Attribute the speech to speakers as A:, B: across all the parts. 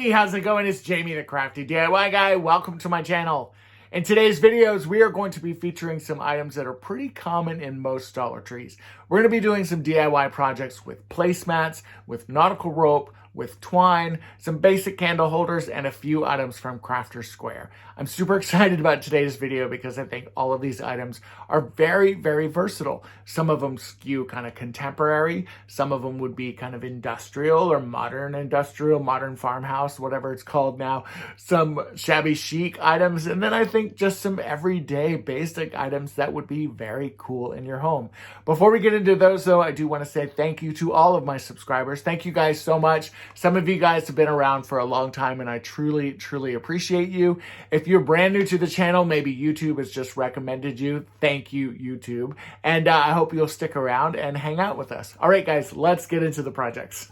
A: Hey, how's it going? It's Jamie the Crafty DIY Guy. Welcome to my channel. In today's videos, we are going to be featuring some items that are pretty common in most Dollar Trees. We're going to be doing some DIY projects with placemats, with nautical rope, with twine, some basic candle holders, and a few items from Crafter's Square. I'm super excited about today's video because I think all of these items are very, very versatile. Some of them skew kind of contemporary. Some of them would be kind of industrial or modern industrial, modern farmhouse, whatever it's called now. Some shabby chic items, and then I think just some everyday basic items that would be very cool in your home. Before we get into those though, I do want to say thank you to all of my subscribers. Thank you guys so much. Some of you guys have been around for a long time and I truly, truly appreciate you. If you're brand new to the channel, maybe YouTube has just recommended you. Thank you, YouTube. And I hope you'll stick around and hang out with us. All right, guys, let's get into the projects.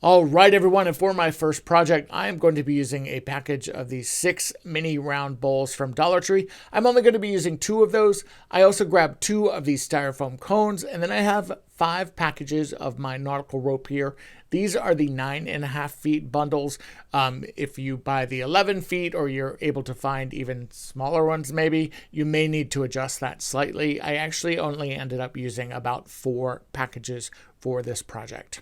A: All right, everyone, and for my first project, I am going to be using a package of these 6 mini round bowls from Dollar Tree. I'm only going to be using 2 of those. I also grabbed 2 of these styrofoam cones, and then I have 5 packages of my nautical rope here. These are the 9.5 feet bundles. If you buy the 11 feet or you're able to find even smaller ones maybe, you may need to adjust that slightly. I actually only ended up using about 4 packages for this project.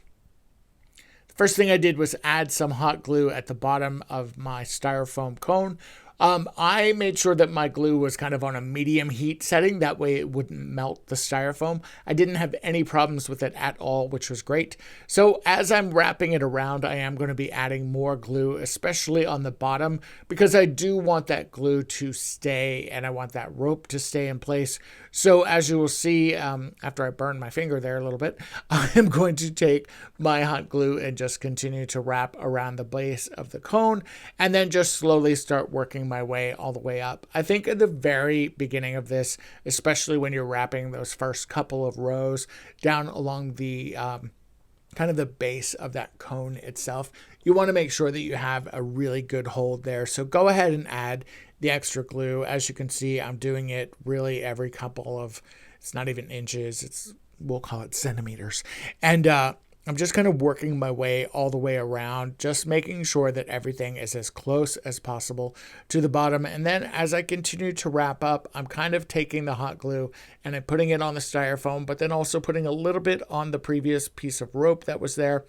A: First thing I did was add some hot glue at the bottom of my styrofoam cone. I made sure that my glue was kind of on a medium heat setting. That way it wouldn't melt the styrofoam. I didn't have any problems with it at all, which was great. So as I'm wrapping it around, I am going to be adding more glue, especially on the bottom, because I do want that glue to stay and I want that rope to stay in place. So as you will see, after I burn my finger there a little bit, I am going to take my hot glue and just continue to wrap around the base of the cone and then just slowly start working my way all the way up. I think at the very beginning of this, especially when you're wrapping those first couple of rows down along the kind of the base of that cone itself, you want to make sure that you have a really good hold there. So go ahead and add the extra glue. As you can see, I'm doing it really every couple of, it's not even inches, we'll call it centimeters. And I'm just kind of working my way all the way around, just making sure that everything is as close as possible to the bottom. And then as I continue to wrap up, I'm kind of taking the hot glue and I'm putting it on the styrofoam, but then also putting a little bit on the previous piece of rope that was there.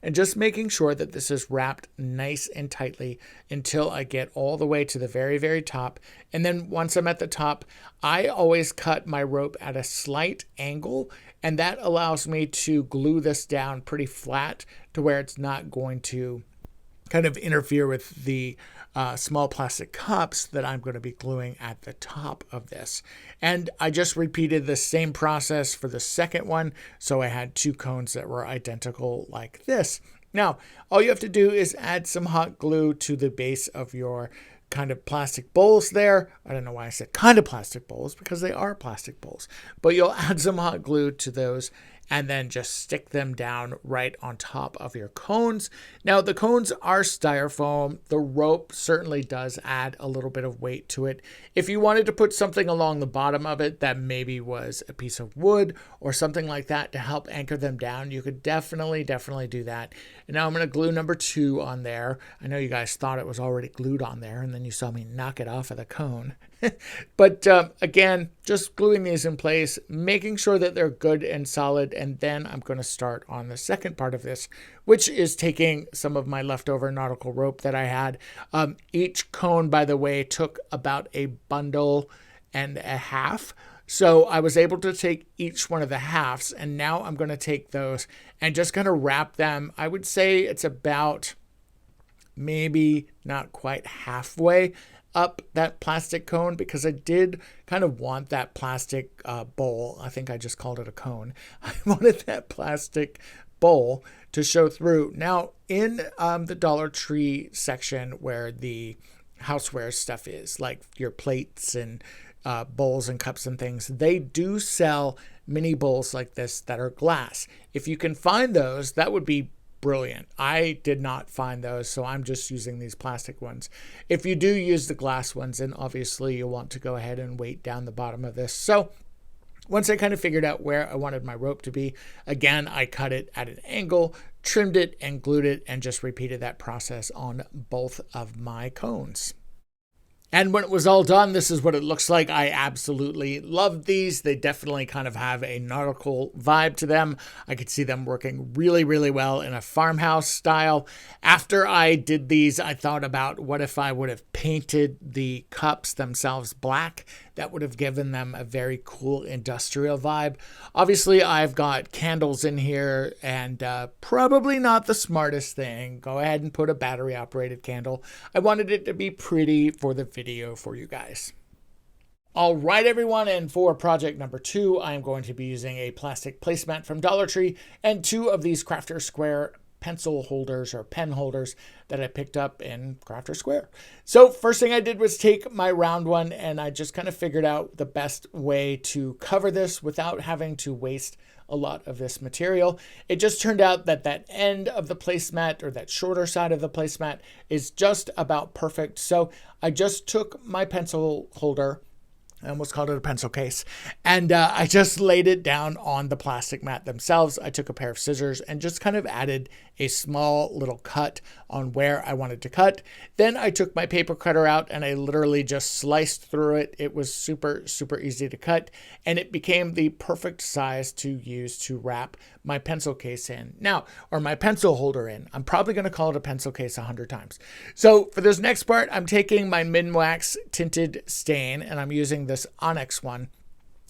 A: And just making sure that this is wrapped nice and tightly until I get all the way to the very, very top. And then once I'm at the top, I always cut my rope at a slight angle, and that allows me to glue this down pretty flat to where it's not going to kind of interfere with the small plastic cups that I'm going to be gluing at the top of this. And I just repeated the same process for the second one. So I had 2 cones that were identical like this. Now, all you have to do is add some hot glue to the base of your kind of plastic bowls there. I don't know why I said kind of plastic bowls, because they are plastic bowls. But you'll add some hot glue to those and then just stick them down right on top of your cones. Now, the cones are styrofoam. The rope certainly does add a little bit of weight to it. If you wanted to put something along the bottom of it that maybe was a piece of wood or something like that to help anchor them down, you could definitely do that. And now I'm going to glue number 2 on there. I know you guys thought it was already glued on there, and then you saw me knock it off of the cone. But again, just gluing these in place, making sure that they're good and solid, and then I'm going to start on the second part of this, which is taking some of my leftover nautical rope that I had. Each cone, by the way, took about a bundle and a half. So I was able to take each one of the halves, and now I'm going to take those and just kind of wrap them. I would say it's about maybe not quite halfway up that plastic cone, because I did kind of want that plastic bowl. I think I just called it a cone. I wanted that plastic bowl to show through. Now, in the Dollar Tree section where the houseware stuff is, like your plates and bowls and cups and things, they do sell mini bowls like this that are glass. If you can find those, that would be brilliant. I did not find those, so I'm just using these plastic ones. If you do use the glass ones, then obviously you'll want to go ahead and weight down the bottom of this. So once I kind of figured out where I wanted my rope to be, again, I cut it at an angle, trimmed it and glued it and just repeated that process on both of my cones. And when it was all done, this is what it looks like. I absolutely love these. They definitely kind of have a nautical vibe to them. I could see them working really, really well in a farmhouse style. After I did these, I thought about what if I would have painted the cups themselves black. That would have given them a very cool industrial vibe. Obviously, I've got candles in here, and probably not the smartest thing. Go ahead and put a battery-operated candle. I wanted it to be pretty for the video for you guys. All right, everyone, and for project number 2, I am going to be using a plastic placemat from Dollar Tree and 2 of these Crafter Square pencil holders or pen holders that I picked up in Crafter Square. So first thing I did was take my round one, and I just kind of figured out the best way to cover this without having to waste a lot of this material. It just turned out that that end of the placemat, or that shorter side of the placemat, is just about perfect. So I just took my pencil holder, I almost called it a pencil case, and I just laid it down on the plastic mat themselves. I took a pair of scissors and just kind of added a small little cut on where I wanted to cut. Then I took my paper cutter out and I literally just sliced through it. It was super, super easy to cut, and it became the perfect size to use to wrap my pencil case in. Now, or my pencil holder in. I'm probably going to call it a pencil case 100 times. So for this next part, I'm taking my Minwax tinted stain, and I'm using this Onyx one.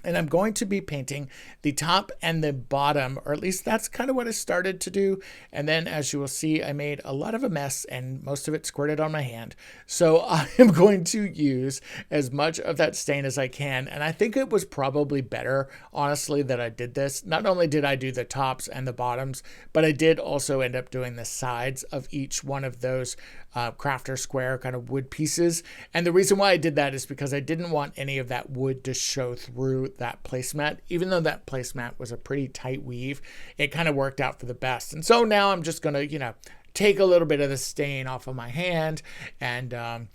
A: And I'm going to be painting the top and the bottom, or at least that's kind of what I started to do. And then, as you will see, I made a lot of a mess and most of it squirted on my hand. So I am going to use as much of that stain as I can. And I think it was probably better, honestly, that I did this. Not only did I do the tops and the bottoms, but I did also end up doing the sides of each one of those Crafter Square kind of wood pieces. And the reason why I did that is because I didn't want any of that wood to show through that placemat. Even though that placemat was a pretty tight weave, it kind of worked out for the best. And so now I'm just going to, take a little bit of the stain off of my hand and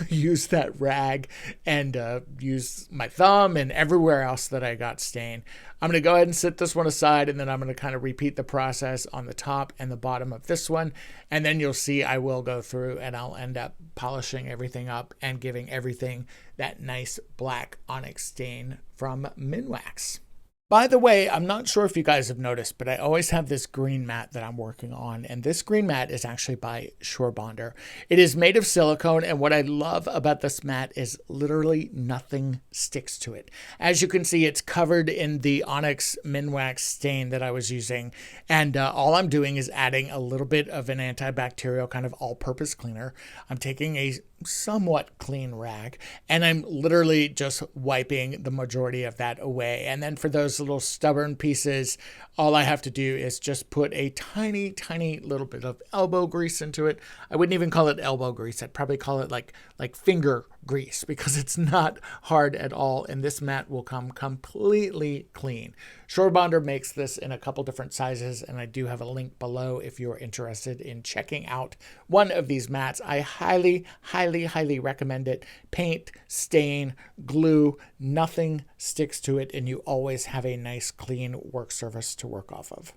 A: use that rag and use my thumb and everywhere else that I got stain. I'm going to go ahead and set this one aside, and then I'm going to kind of repeat the process on the top and the bottom of this one. And then you'll see I will go through and I'll end up polishing everything up and giving everything that nice black onyx stain from Minwax. By the way, I'm not sure if you guys have noticed, but I always have this green mat that I'm working on, and this green mat is actually by Surebonder. It is made of silicone, and what I love about this mat is literally nothing sticks to it. As you can see, it's covered in the Onyx Minwax stain that I was using, and all I'm doing is adding a little bit of an antibacterial kind of all-purpose cleaner. I'm taking a somewhat clean rag, and I'm literally just wiping the majority of that away. And then for those little stubborn pieces, all I have to do is just put a tiny, tiny little bit of elbow grease into it. I wouldn't even call it elbow grease. I'd probably call it like finger grease, because it's not hard at all, and this mat will come completely clean. Surebonder makes this in a couple different sizes, and I do have a link below if you're interested in checking out one of these mats. I highly, highly, highly recommend it. Paint, stain, glue, nothing sticks to it, and you always have a nice clean work surface to work off of.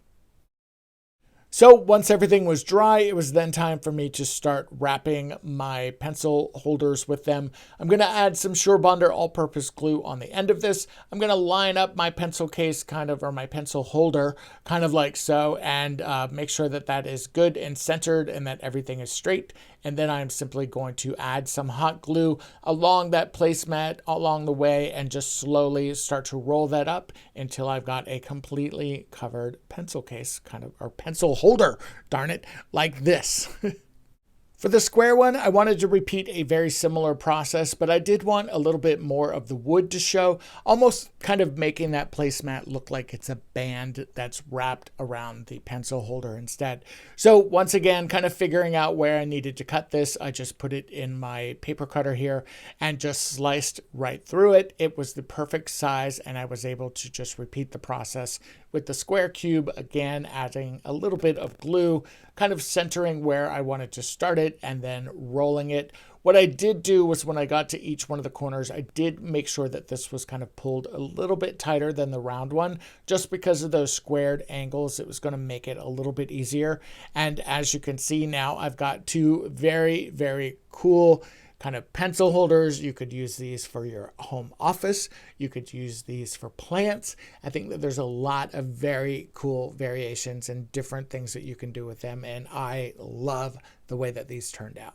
A: So once everything was dry, it was then time for me to start wrapping my pencil holders with them. I'm going to add some Surebonder all-purpose glue on the end of this. I'm going to line up my pencil case or my pencil holder kind of like so, and make sure that that is good and centered and that everything is straight. And then I'm simply going to add some hot glue along that placemat along the way and just slowly start to roll that up until I've got a completely covered pencil case or pencil holder, darn it, like this. For the square one, I wanted to repeat a very similar process, but I did want a little bit more of the wood to show, almost kind of making that placemat look like it's a band that's wrapped around the pencil holder instead. So once again, kind of figuring out where I needed to cut this, I just put it in my paper cutter here and just sliced right through it. It was the perfect size, and I was able to just repeat the process with the square cube, again adding a little bit of glue, kind of centering where I wanted to start it, and then rolling it. What I did do was when I got to each one of the corners, I did make sure that this was kind of pulled a little bit tighter than the round one, just because of those squared angles. It was going to make it a little bit easier. And as you can see now, I've got two very, very cool kind of pencil holders. You could use these for your home office. You could use these for plants. I think that there's a lot of very cool variations and different things that you can do with them. And I love the way that these turned out.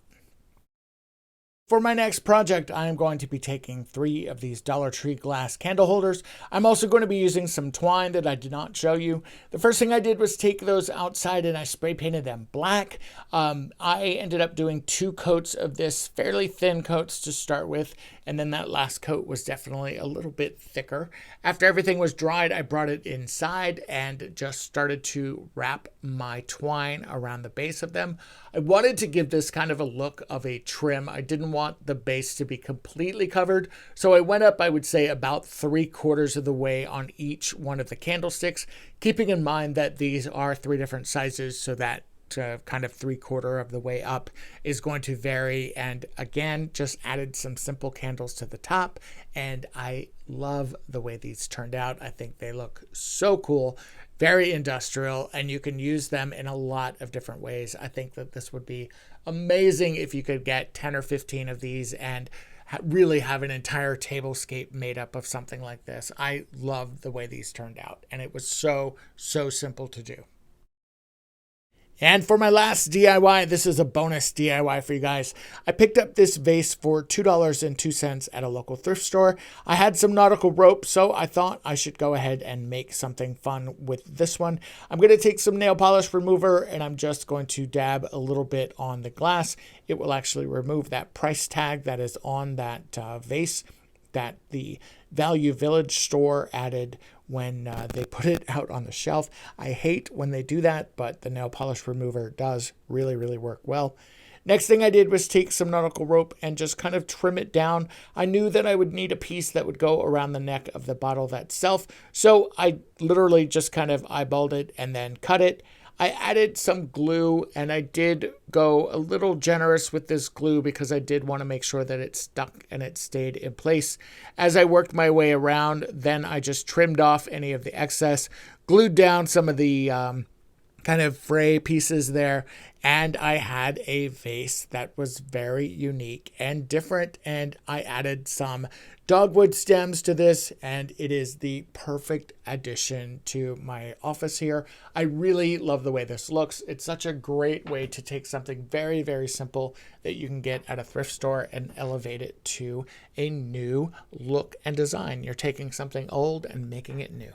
A: For my next project, I am going to be taking 3 of these Dollar Tree glass candle holders. I'm also going to be using some twine that I did not show you. The first thing I did was take those outside and I spray painted them black. I ended up doing 2 coats of this, fairly thin coats to start with, and then that last coat was definitely a little bit thicker. After everything was dried, I brought it inside and just started to wrap my twine around the base of them. I wanted to give this kind of a look of a trim. I didn't want the base to be completely covered, so I went up, I would say, about 3/4 of the way on each one of the candlesticks, keeping in mind that these are 3 different sizes, so that kind of 3/4 of the way up is going to vary. And again, just added some simple candles to the top, and I love the way these turned out. I think they look so cool, very industrial, and you can use them in a lot of different ways. I think that this would be amazing if you could get 10 or 15 of these and really have an entire tablescape made up of something like this. I love the way these turned out, and it was so simple to do. And for my last DIY, this is a bonus DIY for you guys. I picked up this vase for $2.02 at a local thrift store. I had some nautical rope, so I thought I should go ahead and make something fun with this one. I'm going to take some nail polish remover and I'm just going to dab a little bit on the glass. It will actually remove that price tag that is on that vase that the Value Village store added when they put it out on the shelf. I hate when they do that, but the nail polish remover does really work well. Next thing I did was take some nautical rope and just kind of trim it down. I knew that I would need a piece that would go around the neck of the bottle itself, so I literally just kind of eyeballed it and then cut it. I added some glue, and I did go a little generous with this glue because I did want to make sure that it stuck and it stayed in place. As I worked my way around, then I just trimmed off any of the excess, glued down some of the kind of fray pieces there, and I had a vase that was very unique and different, and I added some dogwood stems to this, and it is the perfect addition to my office here. I really love the way this looks. It's such a great way to take something very simple that you can get at a thrift store and elevate it to a new look and design. You're taking something old and making it new.